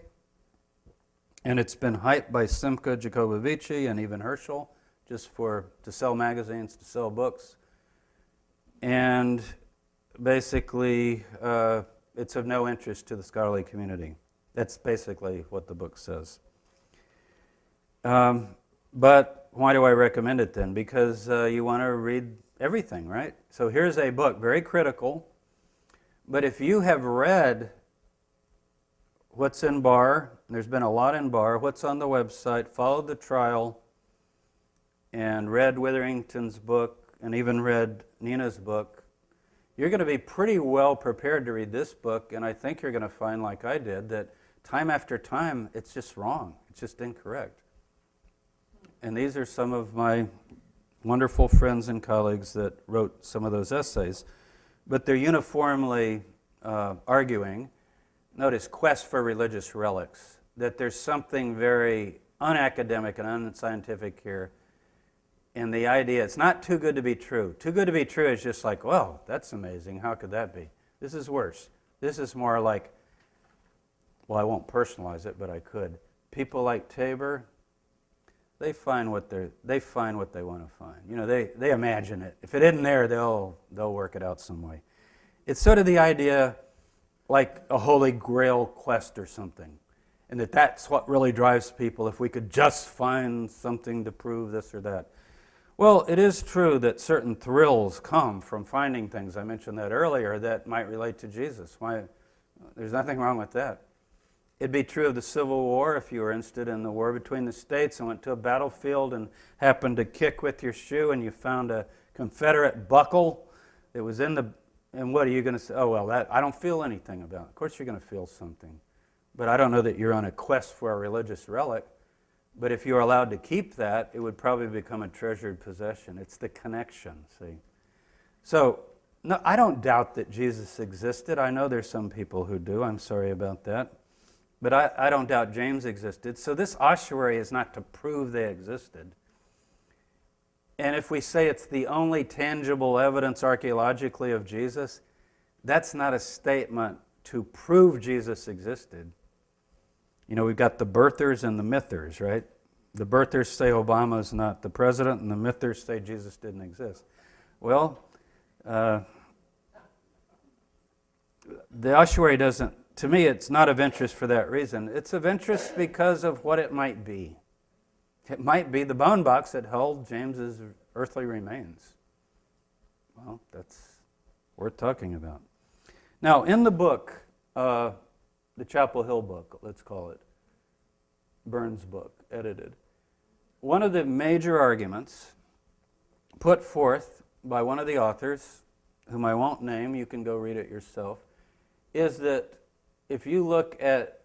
and it's been hyped by Simca Jacobovici and even Herschel just to sell magazines, to sell books. And basically, it's of no interest to the scholarly community. That's basically what the book says. But why do I recommend it then? Because you want to read everything, right? So here's a book, very critical. But if you have read what's in Barr, there's been a lot in Barr, what's on the website, followed the trial, and read Witherington's book, and even read Nina's book, you're going to be pretty well prepared to read this book, and I think you're going to find, like I did, that time after time, it's just wrong. It's just incorrect. And these are some of my wonderful friends and colleagues that wrote some of those essays. But they're uniformly arguing, notice, quest for religious relics, that there's something very unacademic and unscientific here. And the idea, it's not too good to be true. Too good to be true is just like, well, that's amazing. How could that be? This is worse. This is more like, well, I won't personalize it, but I could. People like Tabor, they find what they want to find. You know, they imagine it. If it isn't there, they'll work it out some way. It's sort of the idea like a holy grail quest or something, and that's what really drives people, if we could just find something to prove this or that. Well, it is true that certain thrills come from finding things. I mentioned that earlier that might relate to Jesus. There's nothing wrong with that. It'd be true of the Civil War if you were interested in the war between the states and went to a battlefield and happened to kick with your shoe and you found a Confederate buckle that was in the... And what are you going to say? Oh, well, that I don't feel anything about it. Of course you're going to feel something. But I don't know that you're on a quest for a religious relic. But if you were allowed to keep that, it would probably become a treasured possession. It's the connection, see? So, no, I don't doubt that Jesus existed. I know there's some people who do. I'm sorry about that. But I don't doubt James existed. So this ossuary is not to prove they existed. And if we say it's the only tangible evidence archaeologically of Jesus, that's not a statement to prove Jesus existed. You know, we've got the birthers and the mythers, right? The birthers say Obama's not the president, and the mythers say Jesus didn't exist. Well, the ossuary doesn't, to me, it's not of interest for that reason. It's of interest because of what it might be. It might be the bone box that held James's earthly remains. Well, that's worth talking about. Now, in the book, the Chapel Hill book, let's call it, Burns' book, edited, one of the major arguments put forth by one of the authors, whom I won't name, you can go read it yourself, is that if you look at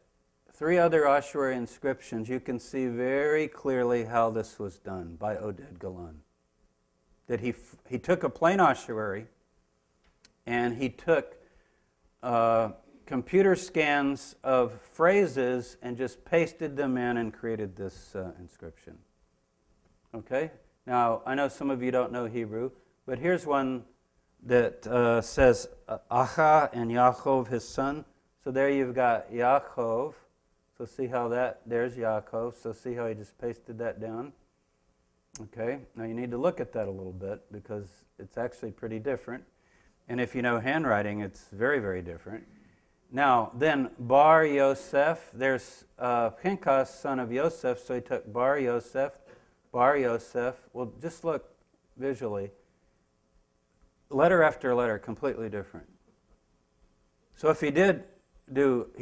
3 other ossuary inscriptions, you can see very clearly how this was done by Oded Galan. That he took a plain ossuary and he took computer scans of phrases and just pasted them in and created this inscription. Okay? Now, I know some of you don't know Hebrew, but here's one that says Acha and Yaakov, his son. So there you've got Yaakov. So see how there's Yaakov. So see how he just pasted that down. Okay, now you need to look at that a little bit because it's actually pretty different. And if you know handwriting, it's very, very different. Now, then Bar Yosef, there's Pinchas, son of Yosef, so he took Bar Yosef. Well, just look visually. Letter after letter, completely different. So if he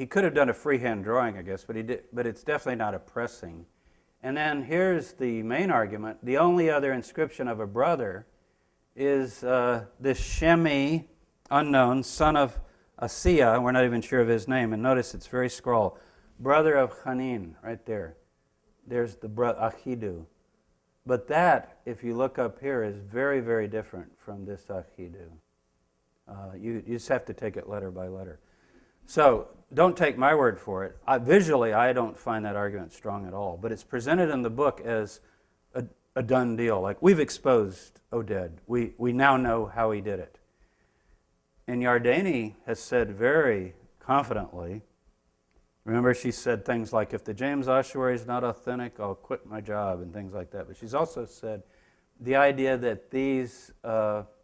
could have done a freehand drawing, I guess, but it's definitely not a pressing. And then here's the main argument. The only other inscription of a brother is this Shemi, unknown, son of Asiya. We're not even sure of his name. And notice it's very scroll. Brother of Hanin, right there. There's the brother, Achidu. But that, if you look up here, is very, very different from this Achidu. You just have to take it letter by letter. So don't take my word for it. Visually, I don't find that argument strong at all. But it's presented in the book as a done deal. Like, we've exposed Oded. We now know how he did it. And Yardeni has said very confidently, remember she said things like, if the James Ossuary is not authentic, I'll quit my job and things like that. But she's also said the idea that these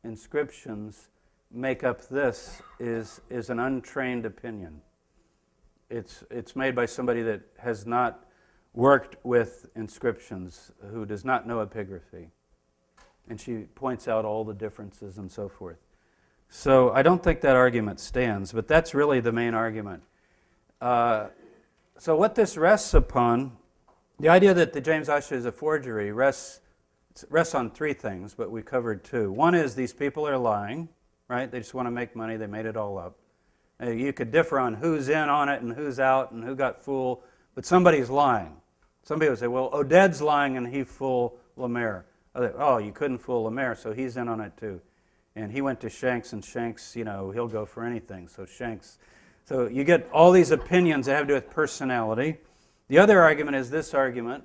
inscriptions make up this is an untrained opinion. It's made by somebody that has not worked with inscriptions, who does not know epigraphy. And she points out all the differences and so forth. So I don't think that argument stands, but that's really the main argument. So what this rests upon, the idea that the James Ossuary is a forgery rests on 3 things, but we covered 2. One is these people are lying, right? They just want to make money. They made it all up. You could differ on who's in on it and who's out and who got fooled, but somebody's lying. Somebody would say, well, Oded's lying and he fooled Lemaire. Oh, you couldn't fool Lemaire, so he's in on it too. And he went to Shanks, and Shanks, he'll go for anything. So Shanks. So you get all these opinions that have to do with personality. The other argument is this argument,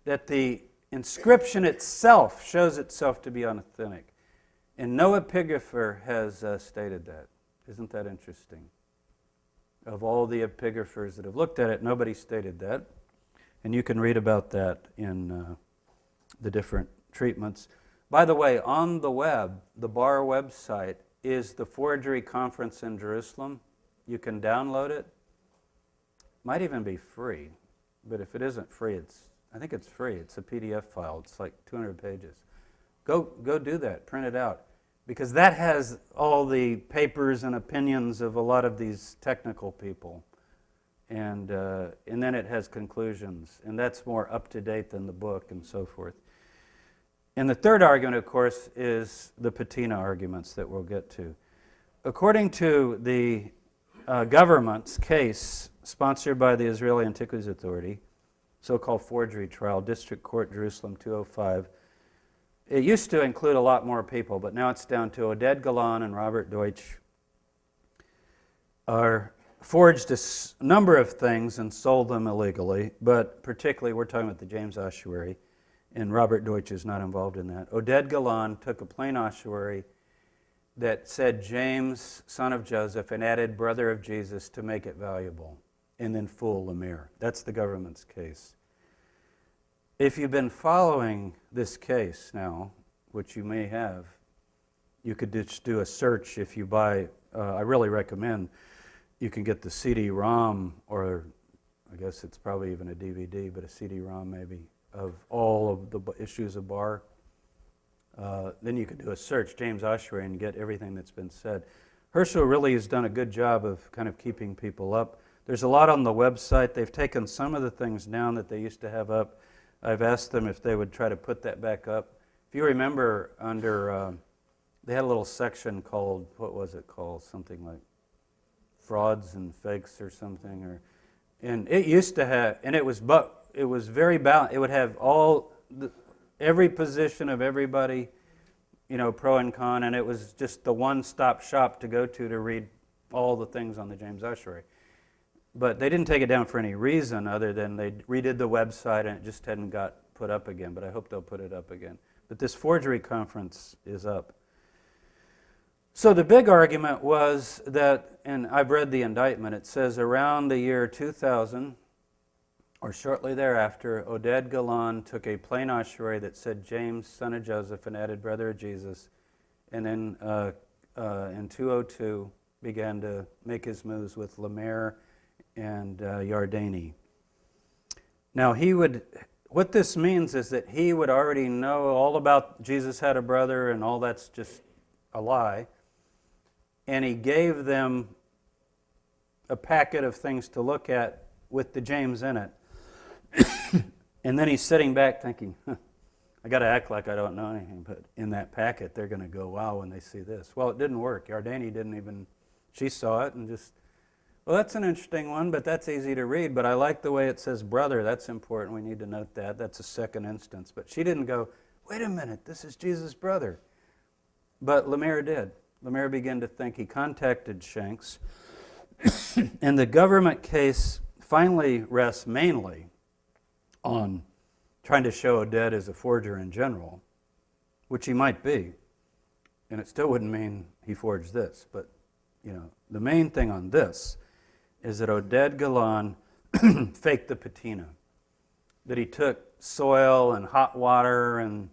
that the inscription itself shows itself to be unauthentic. And no epigrapher has stated that. Isn't that interesting? Of all the epigraphers that have looked at it, nobody stated that. And you can read about that in the different treatments. By the way, on the web, the BAR website, is the forgery conference in Jerusalem. You can download it. Might even be free, but if it isn't free, I think it's free. It's a PDF file. It's like 200 pages. Go do that. Print it out. Because that has all the papers and opinions of a lot of these technical people. And then it has conclusions. And that's more up-to-date than the book and so forth. And the third argument, of course, is the patina arguments that we'll get to. According to the government's case, sponsored by the Israeli Antiquities Authority, so-called forgery trial, District Court, Jerusalem 205, it used to include a lot more people, but now it's down to Oded Galan and Robert Deutsch are forged a number of things and sold them illegally, but particularly we're talking about the James Ossuary, and Robert Deutsch is not involved in that. Oded Galan took a plain ossuary that said James, son of Joseph, and added brother of Jesus to make it valuable, and then fool Lemaire. That's the government's case. If you've been following this case now, which you may have, you could just do a search if you buy, I really recommend, you can get the CD-ROM, or I guess it's probably even a DVD, but a CD-ROM maybe, of all of the issues of BAR. then you could do a search, James Ossuary, and get everything that's been said. Herschel really has done a good job of kind of keeping people up. There's a lot on the website. They've taken some of the things down that they used to have up. I've asked them if they would try to put that back up. If you remember, they had a little section called, what was it called? Something like frauds and fakes or something. And it used to have, and it was very balanced. It would have every position of everybody, pro and con, and it was just the one-stop shop to go to read all the things on the James Ossuary. But they didn't take it down for any reason other than they redid the website and it just hadn't got put up again, but I hope they'll put it up again. But this forgery conference is up. So the big argument was that, and I've read the indictment, it says around the year 2000, or shortly thereafter, Oded Galan took a plain ossuary that said James, son of Joseph, and added brother of Jesus, and then in 2002 began to make his moves with Lemaire and Yardeni. Now what this means is that he would already know all about Jesus had a brother and all that's just a lie, and he gave them a packet of things to look at with the James in it. And then he's sitting back thinking, I got to act like I don't know anything, but in that packet they're going to go, wow, when they see this. Well, it didn't work. Yardeni she saw it and just, well, that's an interesting one, but that's easy to read. But I like the way it says brother. That's important. We need to note that. That's a second instance. But she didn't go, wait a minute, this is Jesus' brother. But Lemaire did. Lemaire began to think. He contacted Shanks. And the government case finally rests mainly on trying to show Oded as a forger in general, which he might be. And it still wouldn't mean he forged this. But, the main thing on this is that Oded Galan faked the patina. That he took soil and hot water and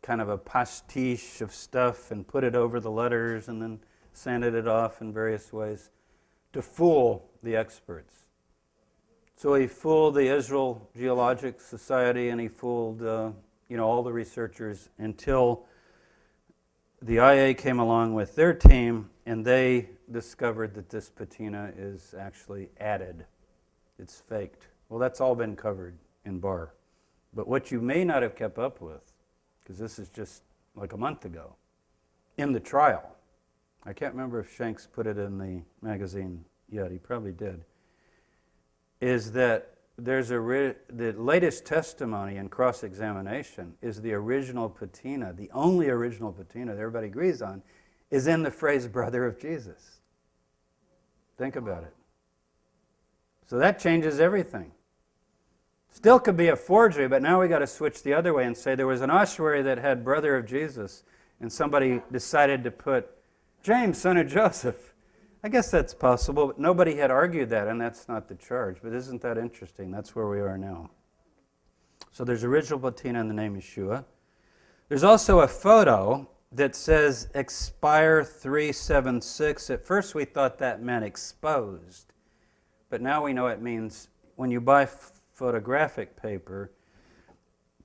kind of a pastiche of stuff and put it over the letters and then sanded it off in various ways to fool the experts. So he fooled the Israel Geologic Society and he fooled all the researchers until the IA came along with their team and they discovered that this patina is actually added. It's faked. Well, that's all been covered in Bar. But what you may not have kept up with, because this is just like a month ago, in the trial, I can't remember if Shanks put it in the magazine yet, he probably did, is that there's the latest testimony in cross-examination is the original patina, the only original patina that everybody agrees on, is in the phrase brother of Jesus. Think about it. So that changes everything. Still could be a forgery, but now we got to switch the other way and say there was an ossuary that had brother of Jesus, and somebody decided to put James, son of Joseph. I guess that's possible, but nobody had argued that, and that's not the charge. But isn't that interesting? That's where we are now. So there's original patina in the name Yeshua. There's also a photo that says expire 376. At first we thought that meant exposed, but now we know it means when you buy photographic paper,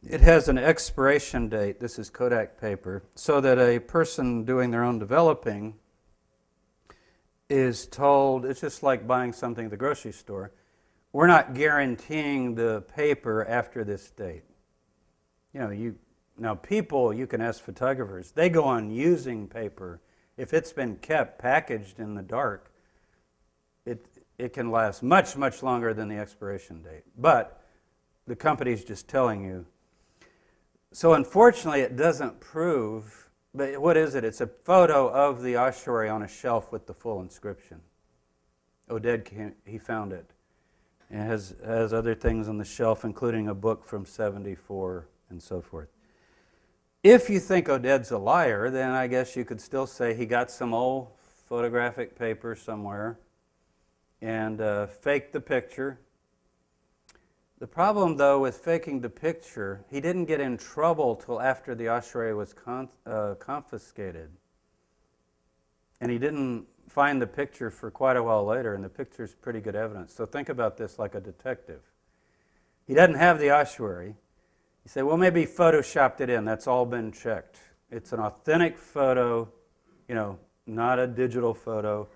it has an expiration date. This is Kodak paper, so that a person doing their own developing is told, it's just like buying something at the grocery store, we're not guaranteeing the paper after this date. Now people, you can ask photographers, they go on using paper. If it's been kept packaged in the dark, it can last much, much longer than the expiration date. But the company's just telling you. So unfortunately, it doesn't prove, but what is it? It's a photo of the ossuary on a shelf with the full inscription. Oded, he found it. It has other things on the shelf, including a book from 74 and so forth. If you think Oded's a liar, then I guess you could still say he got some old photographic paper somewhere and faked the picture. The problem, though, with faking the picture, he didn't get in trouble till after the ossuary was confiscated. And he didn't find the picture for quite a while later, and the picture's pretty good evidence. So think about this like a detective. He doesn't have the ossuary. You say, well, maybe he photoshopped it in. That's all been checked. It's an authentic photo, not a digital photo,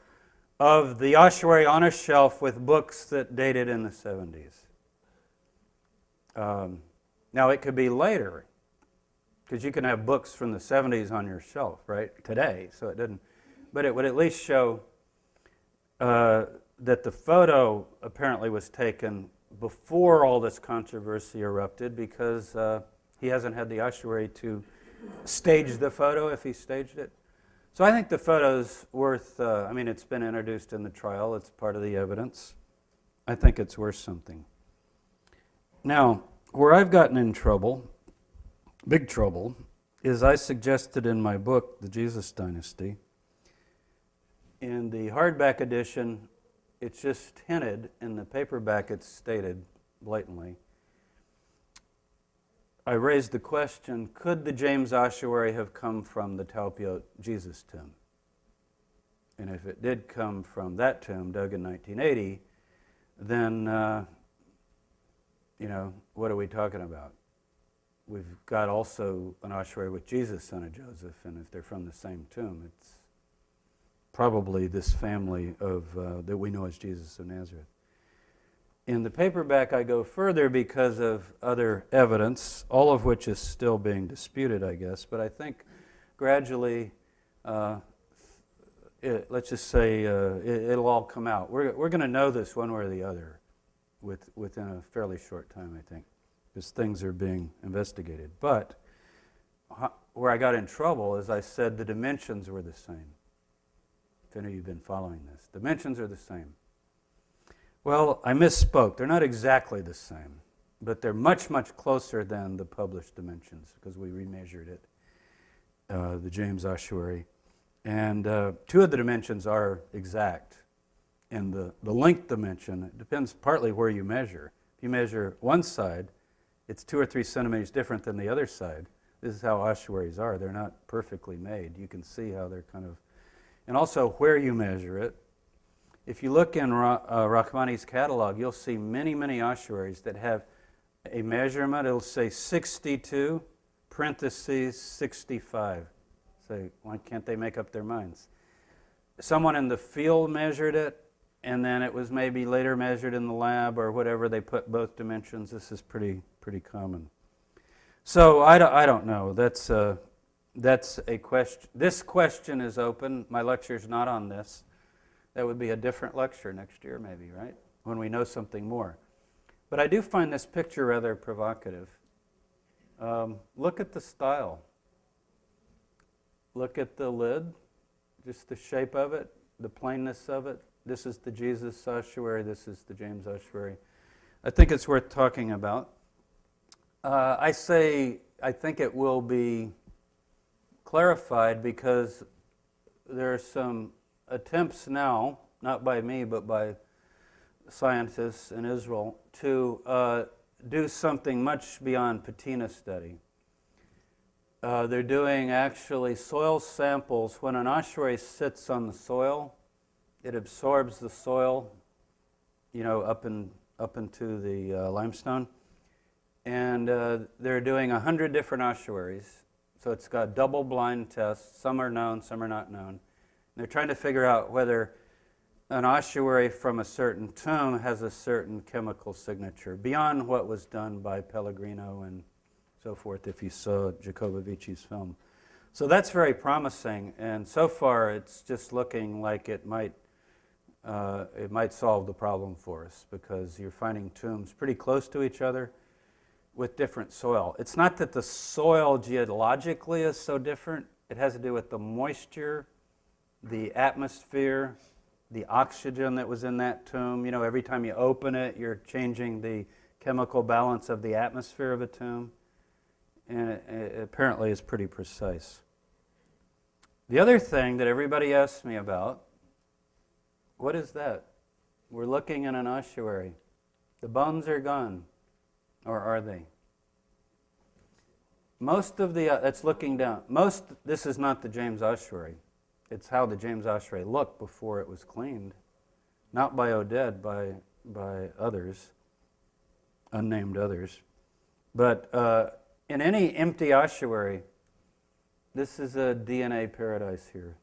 of the ossuary on a shelf with books that dated in the 70s. Now, it could be later, because you can have books from the 70s on your shelf, right, today, so it didn't. But it would at least show that the photo apparently was taken before all this controversy erupted, because he hasn't had the ossuary to stage the photo if he staged it. So I think the photo's worth, it's been introduced in the trial, it's part of the evidence. I think it's worth something. Now, where I've gotten in trouble, big trouble, is I suggested in my book, The Jesus Dynasty, in the hardback edition, it's just hinted, in the paperback it's stated blatantly. I raised the question, could the James ossuary have come from the Talpiot Jesus tomb? And if it did come from that tomb, dug in 1980, then, what are we talking about? We've got also an ossuary with Jesus, son of Joseph, and if they're from the same tomb, it's probably this family of that we know as Jesus of Nazareth. In the paperback, I go further because of other evidence, all of which is still being disputed, I guess. But I think gradually, let's just say it'll all come out. We're going to know this one way or the other within a fairly short time, I think, because things are being investigated. But where I got in trouble is I said the dimensions were the same. If any of you have been following this, dimensions are the same. Well, I misspoke. They're not exactly the same, but they're much, much closer than the published dimensions because we remeasured it, the James ossuary. And two of the dimensions are exact. And the length dimension, it depends partly where you measure. If you measure one side, it's 2 or 3 centimeters different than the other side. This is how ossuaries are. They're not perfectly made. You can see how they're kind of... And also where you measure it. If you look in Rachmani's catalog, you'll see many, many ossuaries that have a measurement. It'll say 62, parentheses, 65. Say, why can't they make up their minds? Someone in the field measured it, and then it was maybe later measured in the lab or whatever. They put both dimensions. This is pretty common. So I don't know. That's a question. This question is open. My lecture's not on this. That would be a different lecture next year maybe, right? When we know something more. But I do find this picture rather provocative. Look at the style. Look at the lid, just the shape of it, the plainness of it. This is the Jesus ossuary, this is the James ossuary. I think it's worth talking about. I think it will be clarified because there are some attempts now, not by me, but by scientists in Israel, to do something much beyond patina study. They're doing actually soil samples. When an ossuary sits on the soil, it absorbs the soil, up into the limestone. And they're doing 100 different ossuaries. So it's got double-blind tests. Some are known, some are not known. And they're trying to figure out whether an ossuary from a certain tomb has a certain chemical signature beyond what was done by Pellegrino and so forth, if you saw Jacobovici's film. So that's very promising, and so far it's just looking like it might solve the problem for us because you're finding tombs pretty close to each other with different soil. It's not that the soil geologically is so different. It has to do with the moisture, the atmosphere, the oxygen that was in that tomb. Every time you open it, you're changing the chemical balance of the atmosphere of a tomb. And it apparently is pretty precise. The other thing that everybody asks me about, what is that? We're looking in an ossuary. The bones are gone, or are they? Most of the, that's looking down. This is not the James ossuary. It's how the James ossuary looked before it was cleaned. Not by Oded, by others, unnamed others. But in any empty ossuary, This is a DNA paradise here.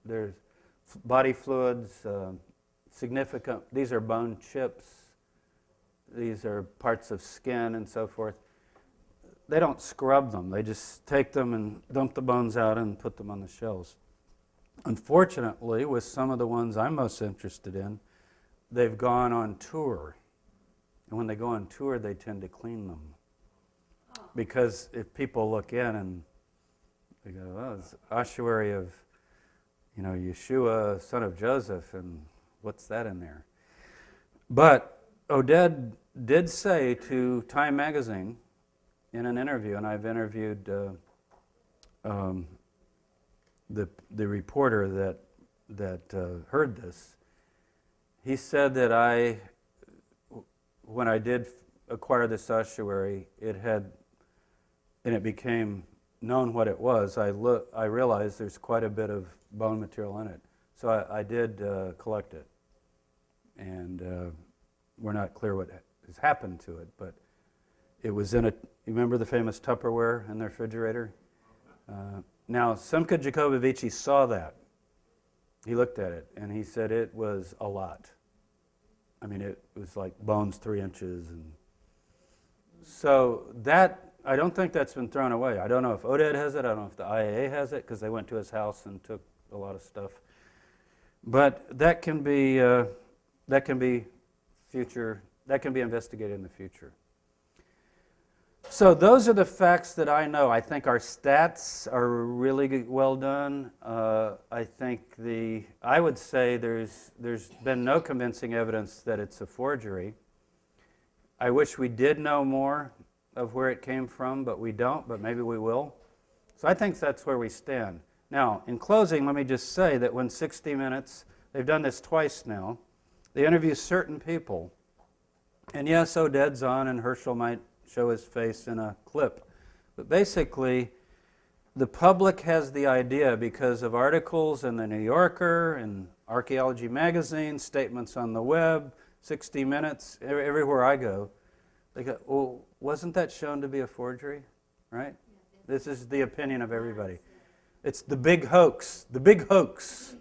There's body fluids, significant, these are bone chips, these are parts of skin and so forth. They don't scrub them, they just take them and dump the bones out and put them on the shelves. Unfortunately, with some of the ones I'm most interested in, they've gone on tour. And when they go on tour, they tend to clean them. Because if people look in and they go, oh, it's ossuary of, Yeshua, son of Joseph, and what's that in there? But Oded did say to Time magazine in an interview, and I've interviewed the reporter that heard this. He said that when I did acquire this ossuary, it became known what it was. I realized there's quite a bit of bone material in it, so I did collect it, and we're not clear what has happened to it, but it was in you remember the famous Tupperware in the refrigerator? Now, Simca Jacobovici saw that. He looked at it, and he said it was a lot. I mean, it was like bones 3 inches. And so I don't think that's been thrown away. I don't know if Oded has it. I don't know if the IAA has it, because they went to his house and took a lot of stuff. But that can be investigated in the future. So those are the facts that I know. I think our stats are really well done. I would say there's been no convincing evidence that it's a forgery. I wish we did know more of where it came from, but we don't, but maybe we will. So I think that's where we stand. Now, in closing, let me just say that when 60 Minutes, they've done this twice now, they interview certain people. And yes, Oded's on, and Herschel might show his face in a clip. But basically, the public has the idea because of articles in the New Yorker and Archaeology Magazine, statements on the web, 60 Minutes, everywhere I go, they go, well, wasn't that shown to be a forgery? Right? This is the opinion of everybody. It's the big hoax. The big hoax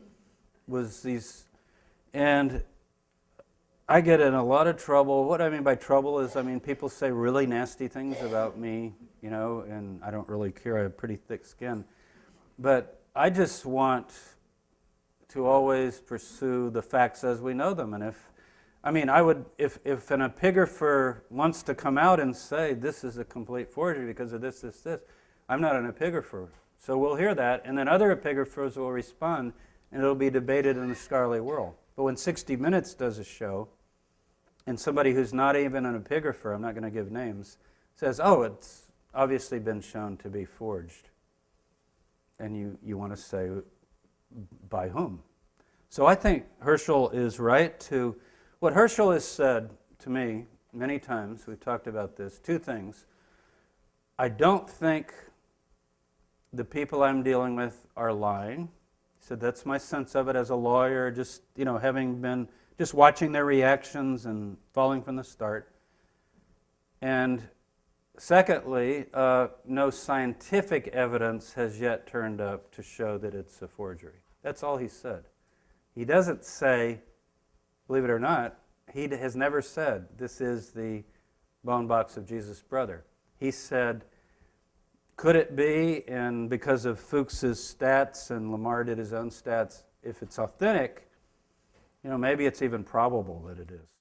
was these, and I get in a lot of trouble. What I mean by trouble is, people say really nasty things about me, and I don't really care. I have pretty thick skin. But I just want to always pursue the facts as we know them. And if an epigrapher wants to come out and say, this is a complete forgery because of this, I'm not an epigrapher. So we'll hear that, and then other epigraphers will respond, and it'll be debated in the scholarly world. But when 60 Minutes does a show, and somebody who's not even an epigrapher, I'm not going to give names, says, oh, it's obviously been shown to be forged. And you want to say, by whom? So I think Herschel is right to, what Herschel has said to me many times, we've talked about this, two things. I don't think the people I'm dealing with are lying. He said, that's my sense of it as a lawyer, just, having been just watching their reactions and following from the start. And secondly, no scientific evidence has yet turned up to show that it's a forgery. That's all he said. He doesn't say, believe it or not, he has never said, this is the bone box of Jesus' brother. He said, could it be, and because of Fuchs's stats, and Lamar did his own stats, if it's authentic, maybe it's even probable that it is.